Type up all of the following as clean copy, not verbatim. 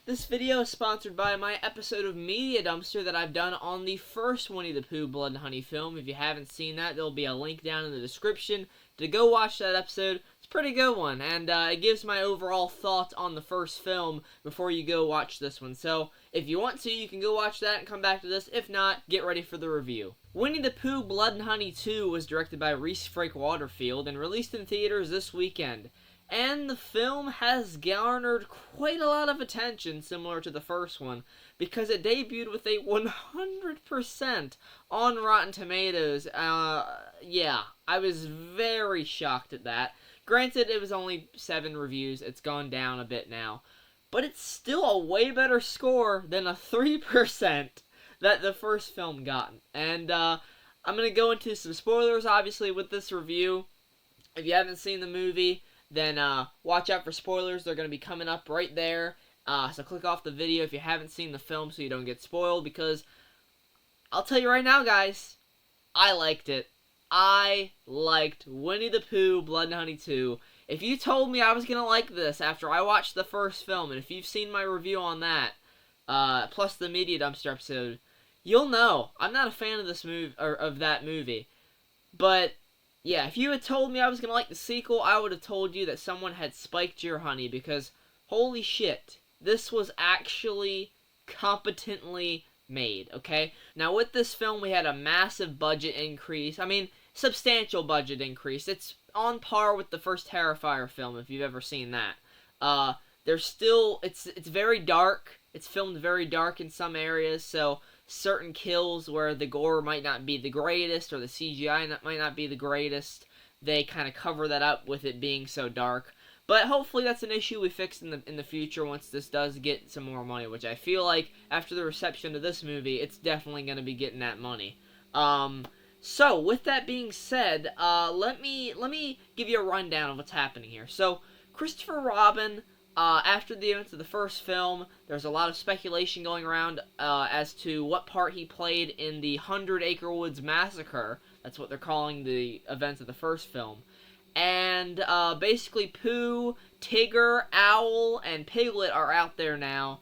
This video is sponsored by my episode of Media Dumpster that I've done on the first Winnie the Pooh Blood and Honey film. If you haven't seen that, there'll be a link down in the description to go watch that episode. It's a pretty good one, and it gives my overall thoughts on the first film before you go watch this one. So, if you want to, you can go watch that and come back to this. If not, get ready for the review. Winnie the Pooh Blood and Honey 2 was directed by frake-waterfield and released in theaters this weekend. And the film has garnered quite a lot of attention, similar to the first one, because it debuted with a 100% on Rotten Tomatoes. Yeah, I was very shocked at that. Granted, it was only 7 reviews. It's gone down a bit now. But it's still a way better score than a 3% that the first film got. And I'm going to go into some spoilers, obviously, with this review. If you haven't seen the movie, then watch out for spoilers. They're going to be coming up right there. So click off the video if you haven't seen the film so you don't get spoiled, because I'll tell you right now, guys, I liked it. I liked Winnie the Pooh Blood and Honey 2. If you told me I was going to like this after I watched the first film, and if you've seen my review on that, plus the Media Dumpster episode, you'll know I'm not a fan of this movie, or of that movie. But yeah, if you had told me I was going to like the sequel, I would have told you that someone had spiked your honey, because holy shit, this was actually competently made, okay? Now, with this film, we had a massive budget increase. I mean, substantial budget increase. It's on par with the first Terrifier film, if you've ever seen that. There's still, it's very dark. It's filmed very dark in some areas, so certain kills where the gore might not be the greatest or the CGI might not be the greatest, they kind of cover that up with it being so dark. But hopefully that's an issue we fix in the future once this does get some more money, which I feel like after the reception of this movie, it's definitely going to be getting that money. So with that being said, let me give you a rundown of what's happening here. So Christopher Robin, after the events of the first film, there's a lot of speculation going around as to what part he played in the 100 Acre Woods Massacre. That's what they're calling the events of the first film. And basically Pooh, Tigger, Owl, and Piglet are out there now,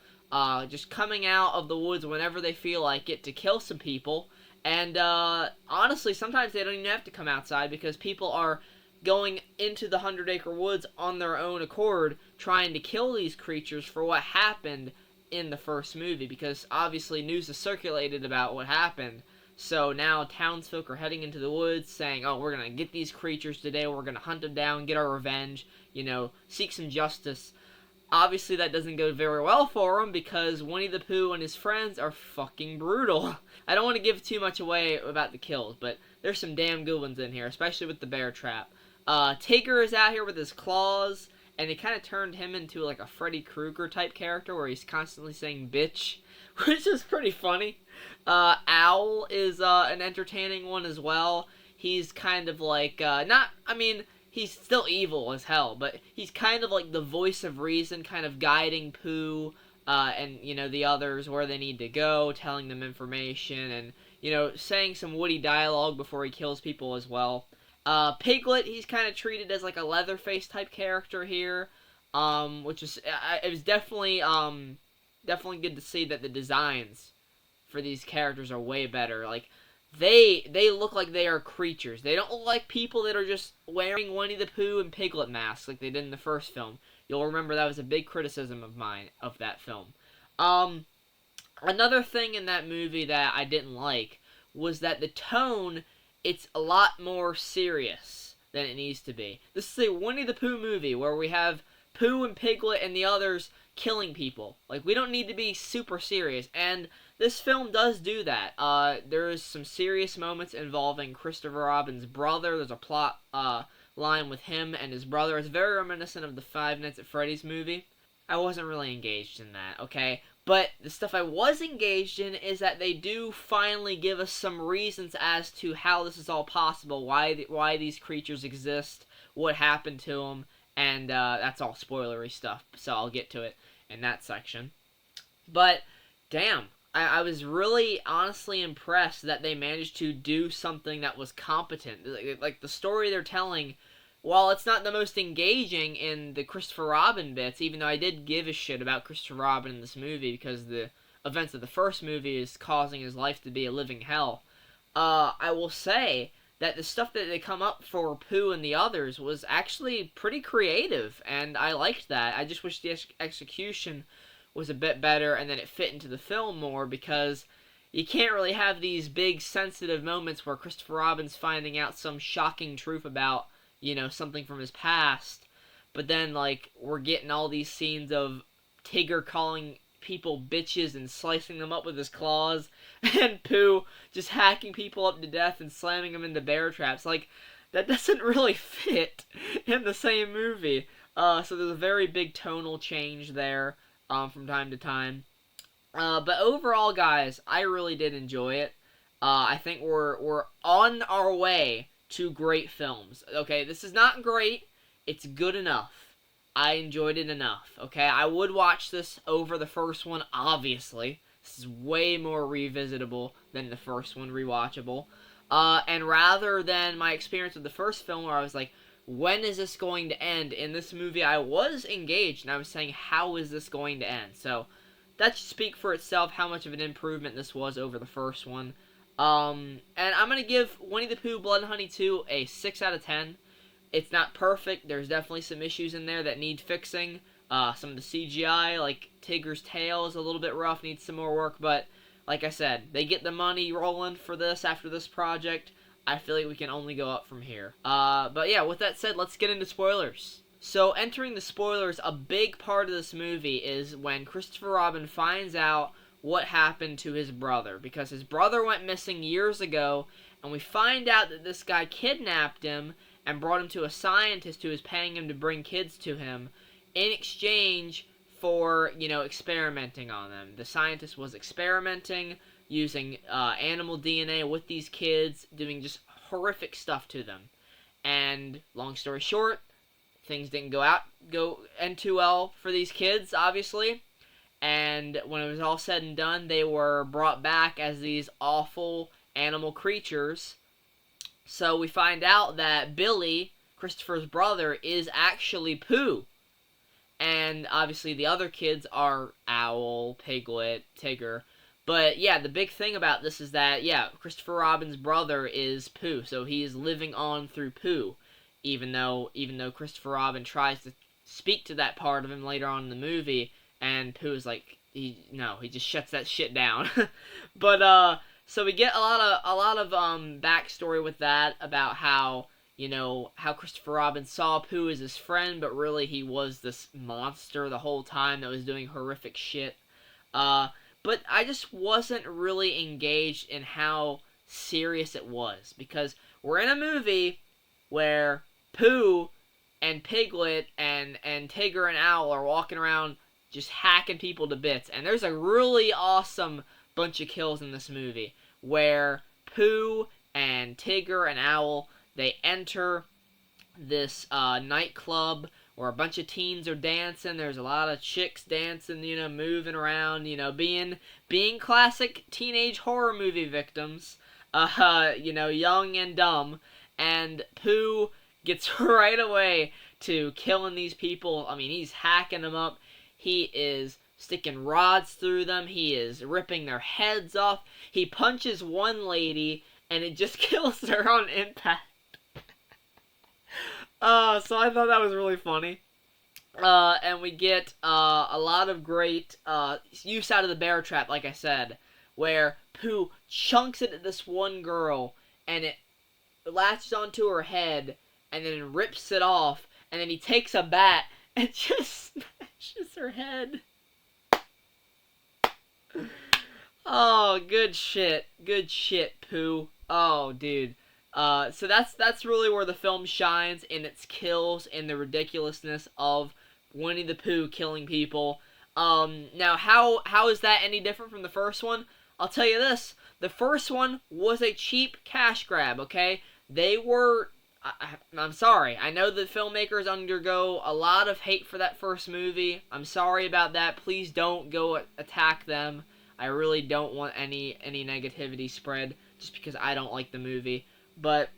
just coming out of the woods whenever they feel like it to kill some people. And honestly, sometimes they don't even have to come outside because people are going into the 100 Acre Woods on their own accord, trying to kill these creatures for what happened in the first movie, because obviously news is circulated about what happened. So now townsfolk are heading into the woods saying, oh, we're going to get these creatures today, we're going to hunt them down, get our revenge, you know, seek some justice. Obviously that doesn't go very well for them because Winnie the Pooh and his friends are fucking brutal. I don't want to give too much away about the kills, but there's some damn good ones in here, especially with the bear trap. Tigger is out here with his claws, and it kind of turned him into like a Freddy Krueger type character where he's constantly saying bitch, which is pretty funny. Owl is an entertaining one as well. He's kind of like, he's still evil as hell, but he's kind of like the voice of reason, kind of guiding Pooh and, you know, the others where they need to go, telling them information, and, you know, saying some witty dialogue before he kills people as well. Piglet, he's kind of treated as like a Leatherface type character here, which is, it was definitely good to see that the designs for these characters are way better. Like, they look like they are creatures. They don't look like people that are just wearing Winnie the Pooh and Piglet masks like they did in the first film. You'll remember that was a big criticism of mine of that film. Another thing in that movie that I didn't like was that the tone, it's a lot more serious than it needs to be. This is a Winnie the Pooh movie where we have Pooh and Piglet and the others killing people. Like, we don't need to be super serious, and this film does do that. There is some serious moments involving Christopher Robin's brother. There's a plot line with him and his brother. It's very reminiscent of the Five Nights at Freddy's movie. I wasn't really engaged in that, okay? But the stuff I was engaged in is that they do finally give us some reasons as to how this is all possible, why these creatures exist, what happened to them, and that's all spoilery stuff, so I'll get to it in that section. But, damn, I was really honestly impressed that they managed to do something that was competent. Like the story they're telling while it's not the most engaging in the Christopher Robin bits, even though I did give a shit about Christopher Robin in this movie because the events of the first movie is causing his life to be a living hell, I will say that the stuff that they come up for Pooh and the others was actually pretty creative, and I liked that. I just wish the execution was a bit better and then it fit into the film more, because you can't really have these big sensitive moments where Christopher Robin's finding out some shocking truth about, you know, something from his past, but then, like, we're getting all these scenes of Tigger calling people bitches and slicing them up with his claws, and Pooh just hacking people up to death and slamming them into bear traps. Like, that doesn't really fit in the same movie. So there's a very big tonal change there from time to time. But overall, guys, I really did enjoy it. I think we're on our way to great films. Okay, this is not great. It's good enough. I enjoyed it enough, okay? I would watch this over the first one, obviously. This is way more revisitable than the first one, rewatchable. And rather than my experience with the first film where I was like, when is this going to end? In this movie, I was engaged, and I was saying, how is this going to end? So, that should speak for itself how much of an improvement this was over the first one. And I'm going to give Winnie the Pooh Blood and Honey 2 a 6 out of 10. It's not perfect. There's definitely some issues in there that need fixing. Some of the CGI, like Tigger's tail, is a little bit rough, needs some more work, but like I said, they get the money rolling for this after this project. I feel like we can only go up from here. But yeah, with that said, let's get into spoilers. So, entering the spoilers, a big part of this movie is when Christopher Robin finds out what happened to his brother, because his brother went missing years ago, and we find out that this guy kidnapped him and brought him to a scientist who was paying him to bring kids to him in exchange for, you know, experimenting on them. The scientist was experimenting using animal DNA with these kids, doing just horrific stuff to them. And long story short, things didn't go end too well for these kids, obviously. And when it was all said and done, they were brought back as these awful animal creatures. So we find out that Billy, Christopher's brother, is actually Pooh. And obviously the other kids are Owl, Piglet, Tigger. But yeah, the big thing about this is that, yeah, Christopher Robin's brother is Pooh. So he is living on through Pooh. Even though Christopher Robin tries to speak to that part of him later on in the movie, and Pooh is like, he just shuts that shit down. But so we get a lot of backstory with that about how, you know, how Christopher Robin saw Pooh as his friend, but really he was this monster the whole time that was doing horrific shit. But I just wasn't really engaged in how serious it was, because we're in a movie where Pooh and Piglet and Tigger and Owl are walking around just hacking people to bits. And there's a really awesome bunch of kills in this movie where Pooh and Tigger and Owl, they enter this nightclub where a bunch of teens are dancing. There's a lot of chicks dancing, you know, moving around, you know, being classic teenage horror movie victims, you know, young and dumb. And Pooh gets right away to killing these people. I mean, he's hacking them up. He is sticking rods through them. He is ripping their heads off. He punches one lady, and it just kills her on impact. So I thought that was really funny. And we get a lot of great use out of the bear trap, like I said, where Pooh chunks it at this one girl, and it latches onto her head, and then rips it off, and then he takes a bat and just smashes her head. Oh, good shit, Pooh. Oh, dude. So that's really where the film shines, in its kills and the ridiculousness of Winnie the Pooh killing people. Now, how is that any different from the first one? I'll tell you this. The first one was a cheap cash grab, okay? They were... I'm sorry. I know the filmmakers undergo a lot of hate for that first movie. I'm sorry about that. Please don't go attack them. I really don't want any negativity spread just because I don't like the movie. But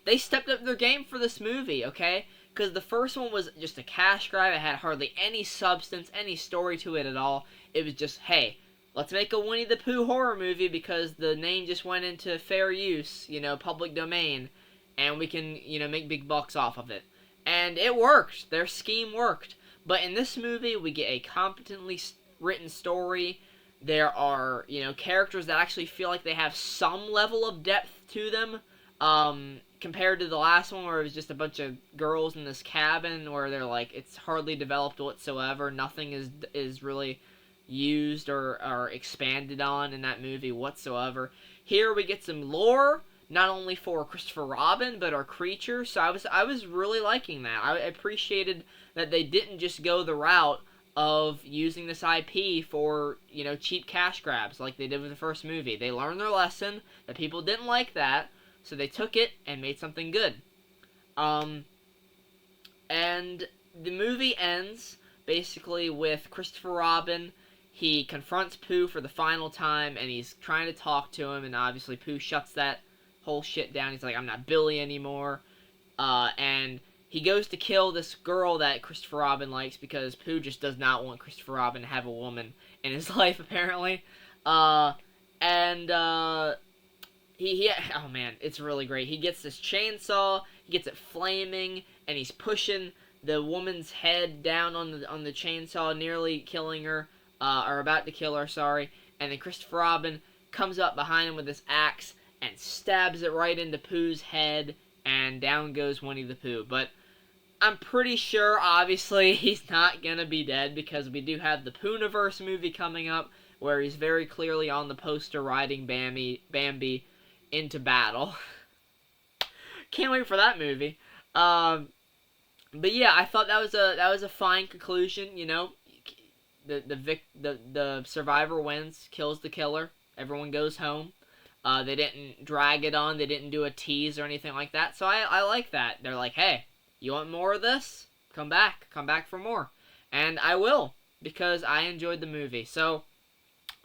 they stepped up their game for this movie, okay? Because the first one was just a cash grab. It had hardly any substance, any story to it at all. It was just, hey, let's make a Winnie the Pooh horror movie because the name just went into fair use, you know, public domain, and we can, you know, make big bucks off of it. And it worked. Their scheme worked. But in this movie, we get a competently written story. There are, you know, characters that actually feel like they have some level of depth to them, compared to the last one where it was just a bunch of girls in this cabin where they're like, it's hardly developed whatsoever. Nothing is really used or expanded on in that movie whatsoever. Here we get some lore, not only for Christopher Robin, but our creature. So I was really liking that. I appreciated that they didn't just go the route of using this IP for, you know, cheap cash grabs like they did with the first movie. They learned their lesson, that people didn't like that, so they took it and made something good. And the movie ends basically with Christopher Robin. He confronts Pooh for the final time, and he's trying to talk to him, and obviously Pooh shuts that whole shit down. He's like, I'm not Billy anymore. And he goes to kill this girl that Christopher Robin likes because Pooh just does not want Christopher Robin to have a woman in his life, apparently. Oh man, it's really great. He gets this chainsaw, he gets it flaming, and he's pushing the woman's head down on the chainsaw, nearly killing her, or about to kill her, sorry. And then Christopher Robin comes up behind him with this axe and stabs it right into Pooh's head, and down goes Winnie the Pooh. But I'm pretty sure, obviously, he's not gonna be dead, because we do have the Poohniverse movie coming up, where he's very clearly on the poster riding Bambi into battle. Can't wait for that movie. But yeah, I thought that was a fine conclusion. You know, the survivor wins, kills the killer. Everyone goes home. They didn't drag it on. They didn't do a tease or anything like that. So I like that. They're like, hey, you want more of this? Come back for more. And I will, because I enjoyed the movie. So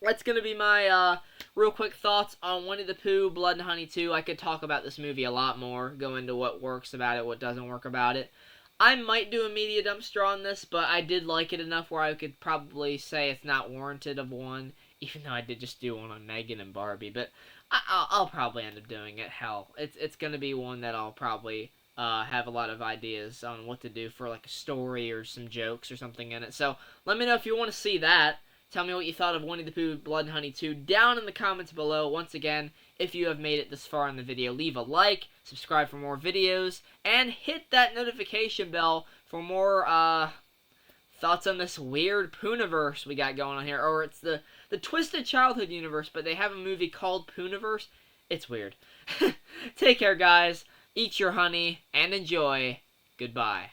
that's going to be my real quick thoughts on Winnie the Pooh, Blood and Honey 2. I could talk about this movie a lot more, go into what works about it, what doesn't work about it. I might do a media dumpster on this, but I did like it enough where I could probably say it's not warranted of one, even though I did just do one on Megan and Barbie. But I'll probably end up doing it. Hell, it's going to be one that I'll probably have a lot of ideas on what to do for, like, a story or some jokes or something in it. So let me know if you want to see that. Tell me what you thought of Winnie the Pooh, Blood and Honey 2 down in the comments below. Once again, if you have made it this far in the video, leave a like, subscribe for more videos, and hit that notification bell for more thoughts on this weird Poohniverse we got going on here. Or it's the Twisted Childhood universe, but they have a movie called Poohniverse. It's weird. Take care, guys. Eat your honey, and enjoy. Goodbye.